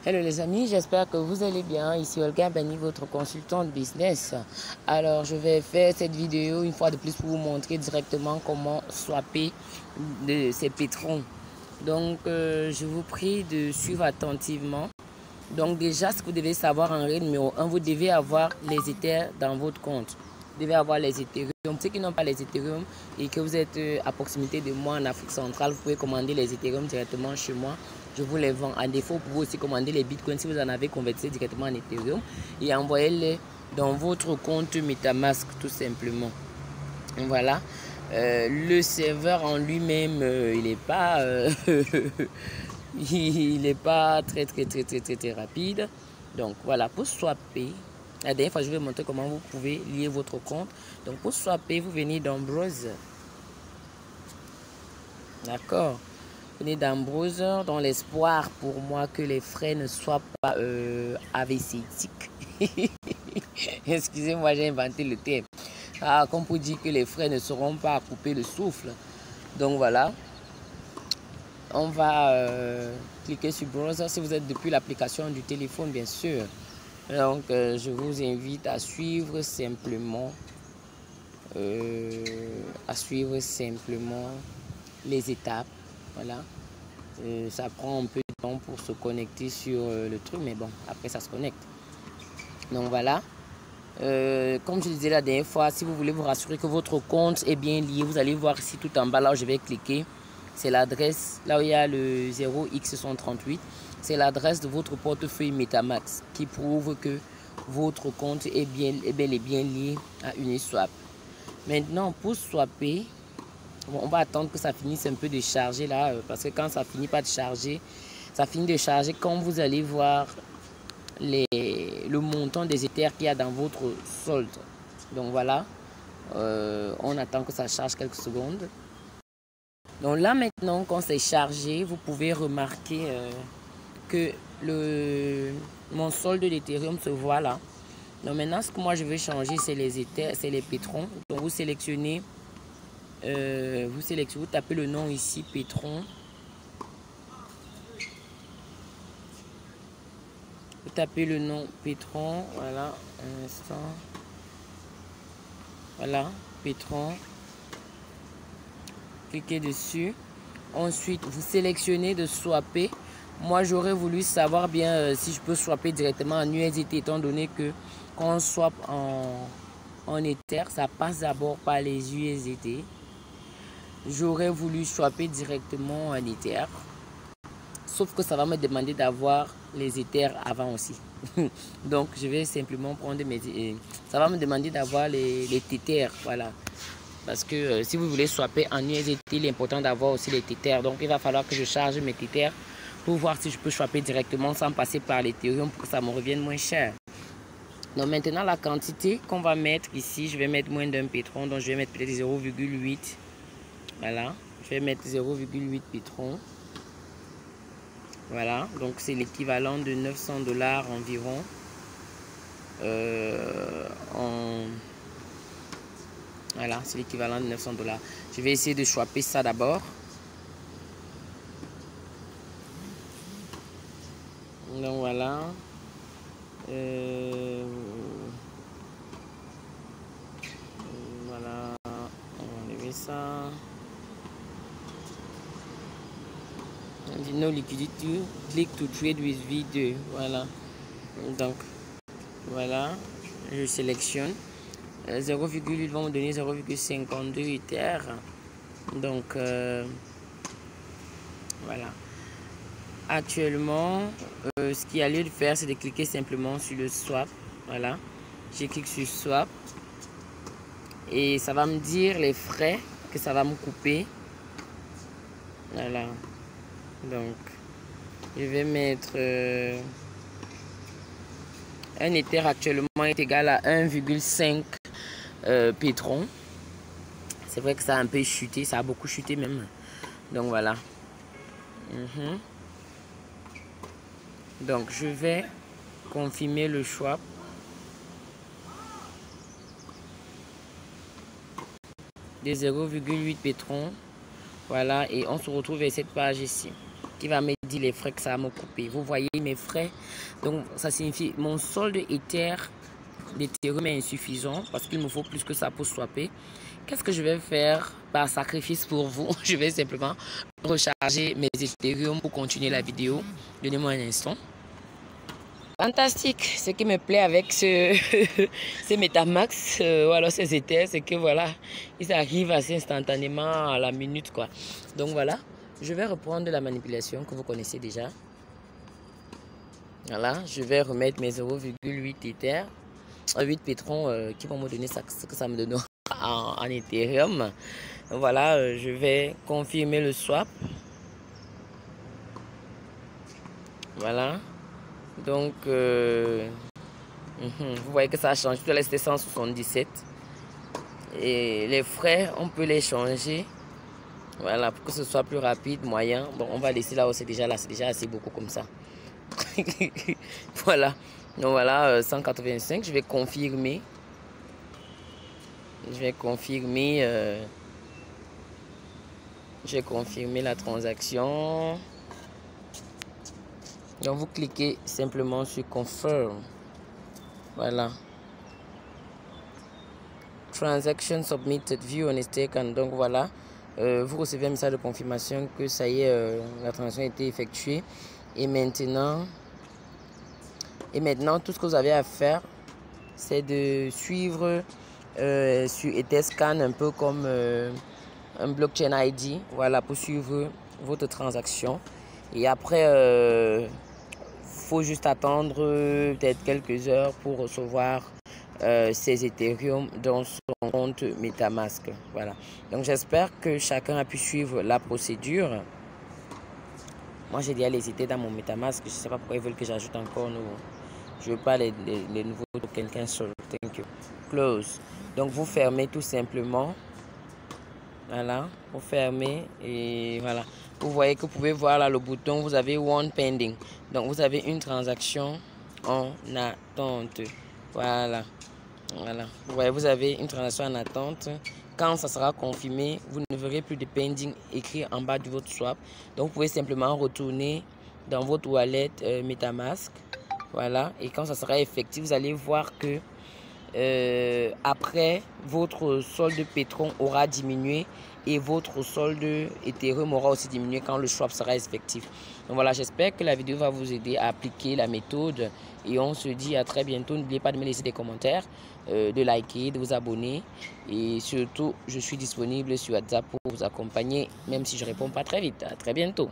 Hello les amis, j'espère que vous allez bien. Ici Olga Bani, votre consultant de business. Alors je vais faire cette vidéo une fois de plus pour vous montrer directement comment swapper ces pétrons. Donc je vous prie de suivre attentivement. Donc déjà, ce que vous devez savoir en règle numéro 1, vous devez avoir les Ethers dans votre compte. Vous devez avoir les Ethereum. Ceux qui n'ont pas les Ethereum et que vous êtes à proximité de moi en Afrique centrale, vous pouvez commander les Ethereum directement chez moi. Je vous les vends. À défaut, vous pouvez aussi commander les Bitcoins si vous en avez converti directement en Ethereum et envoyez-les dans votre compte MetaMask tout simplement. Voilà. Le serveur en lui-même, il n'est pas... il n'est pas très rapide. Donc voilà, pour swapper, la dernière fois je vais vous montrer comment vous pouvez lier votre compte. Donc pour swapper, vous venez dans Browser. D'accord. Vous venez dans Browser dans l'espoir pour moi que les frais ne soient pas AVCtiques. Excusez-moi, j'ai inventé le terme. Comme pour dire que les frais ne seront pas à couper le souffle. Donc voilà. On va cliquer sur Browser si vous êtes depuis l'application du téléphone, bien sûr. Donc, je vous invite à suivre simplement, les étapes. Voilà. Ça prend un peu de temps pour se connecter sur le truc, mais bon, après ça se connecte. Donc voilà. Comme je disais la dernière fois, si vous voulez vous rassurer que votre compte est bien lié, vous allez voir ici tout en bas là où je vais cliquer. C'est l'adresse, là où il y a le 0x138, c'est l'adresse de votre portefeuille MetaMask qui prouve que votre compte est bel et bien lié à Uniswap. Maintenant, pour swapper, bon, on va attendre que ça finisse un peu de charger là, parce que quand ça finit pas de charger, ça finit de charger quand vous allez voir le montant des Ethers qu'il y a dans votre solde. Donc voilà, on attend que ça charge quelques secondes. Donc là maintenant, quand c'est chargé, vous pouvez remarquer que mon solde d'Ethereum se voit là. Donc maintenant, ce que moi je vais changer, c'est les Ethers, c'est les pétrons. Donc vous sélectionnez, vous tapez le nom ici, pétron. Vous tapez le nom pétron, voilà, un instant. Voilà, pétron. Cliquez dessus. Ensuite, vous sélectionnez de swapper. Moi, j'aurais voulu savoir bien si je peux swapper directement en USDT, étant donné que quand on swap en Ether, ça passe d'abord par les USDT. J'aurais voulu swapper directement en Ether. Sauf que ça va me demander d'avoir les Ethers avant aussi. Donc, je vais simplement prendre ça va me demander d'avoir les Tethers, voilà. Parce que si vous voulez swapper en USDT, il est important d'avoir aussi les Tethers. Donc, il va falloir que je charge mes Tethers pour voir si je peux swapper directement sans passer par l'Ethereum pour que ça me revienne moins cher. Donc, maintenant, la quantité qu'on va mettre ici, je vais mettre moins d'un pétron. Donc, je vais mettre peut-être 0,8. Voilà. Je vais mettre 0,8 pétron. Voilà. Donc, c'est l'équivalent de 900 $ environ. Voilà, c'est l'équivalent de 900 $. Je vais essayer de swapper ça d'abord. Donc voilà. Voilà. On va enlever ça. On dit no liquidity. Click to trade with V2. Voilà. Donc, voilà. Je sélectionne. 0,8 va me donner 0,52 Ether. Donc, voilà. Actuellement, ce qu'il y a lieu de faire, c'est de cliquer simplement sur le swap. Voilà. Je clique sur swap. Et ça va me dire les frais que ça va me couper. Voilà. Donc, je vais mettre... un Ether actuellement est égal à 1,5 pétron. C'est vrai que ça a un peu chuté, ça a beaucoup chuté même. Donc voilà. Donc je vais confirmer le swap. Des 0,8 pétron. Voilà, et on se retrouve vers cette page ici qui va me dit les frais que ça va me couper. Vous voyez mes frais. Donc, ça signifie mon solde d'Ethereum est insuffisant parce qu'il me faut plus que ça pour swapper. Qu'est-ce que je vais faire par sacrifice pour vous? Je vais simplement recharger mes Ethereum pour continuer la vidéo. Donnez-moi un instant. Fantastique. Ce qui me plaît avec ces Metamask ou alors ces Ethers, c'est que voilà, ils arrivent assez instantanément à la minute, quoi. Donc voilà, je vais reprendre la manipulation que vous connaissez déjà. Voilà, je vais remettre mes 0,8 Ether, 8 pétrons qui vont me donner ce que ça me donne en Ethereum. Voilà, je vais confirmer le swap. Voilà. Donc, vous voyez que ça change. Tout reste 177. Et les frais, on peut les changer. Voilà, pour que ce soit plus rapide, moyen. Bon, on va laisser là où c'est déjà assez beaucoup comme ça. Voilà. Donc voilà, 185. Je vais confirmer. Je vais confirmer la transaction. Donc vous cliquez simplement sur Confirm. Voilà. Transaction submitted, view on stake. Donc voilà. Vous recevez un message de confirmation que ça y est, la transaction a été effectuée. Et maintenant, tout ce que vous avez à faire, c'est de suivre sur Etherscan un peu comme un blockchain ID. Voilà, pour suivre votre transaction. Et après, faut juste attendre peut-être quelques heures pour recevoir ces Ethereum dans son compte Metamask. Voilà. Donc j'espère que chacun a pu suivre la procédure. Moi j'ai déjà les idées dans mon Metamask. Je ne sais pas pourquoi ils veulent que j'ajoute encore nouveau. Je ne veux pas les nouveaux pour quelqu'un seul. Thank you. Close. Donc vous fermez tout simplement. Voilà, vous fermez et voilà. Vous voyez que vous pouvez voir là le bouton, vous avez One Pending. Donc vous avez une transaction en attente. Voilà. Voilà. Vous voyez, vous avez une transaction en attente. Quand ça sera confirmé, vous ne verrez plus de pending écrit en bas de votre swap. Donc vous pouvez simplement retourner dans votre wallet Metamask. Voilà. Et quand ça sera effectif, vous allez voir que après, votre solde pétron aura diminué et votre solde Ethereum aura aussi diminué quand le swap sera effectif. Donc voilà, j'espère que la vidéo va vous aider à appliquer la méthode et on se dit à très bientôt. N'oubliez pas de me laisser des commentaires, de liker, de vous abonner et surtout, je suis disponible sur WhatsApp pour vous accompagner, même si je ne réponds pas très vite. À très bientôt.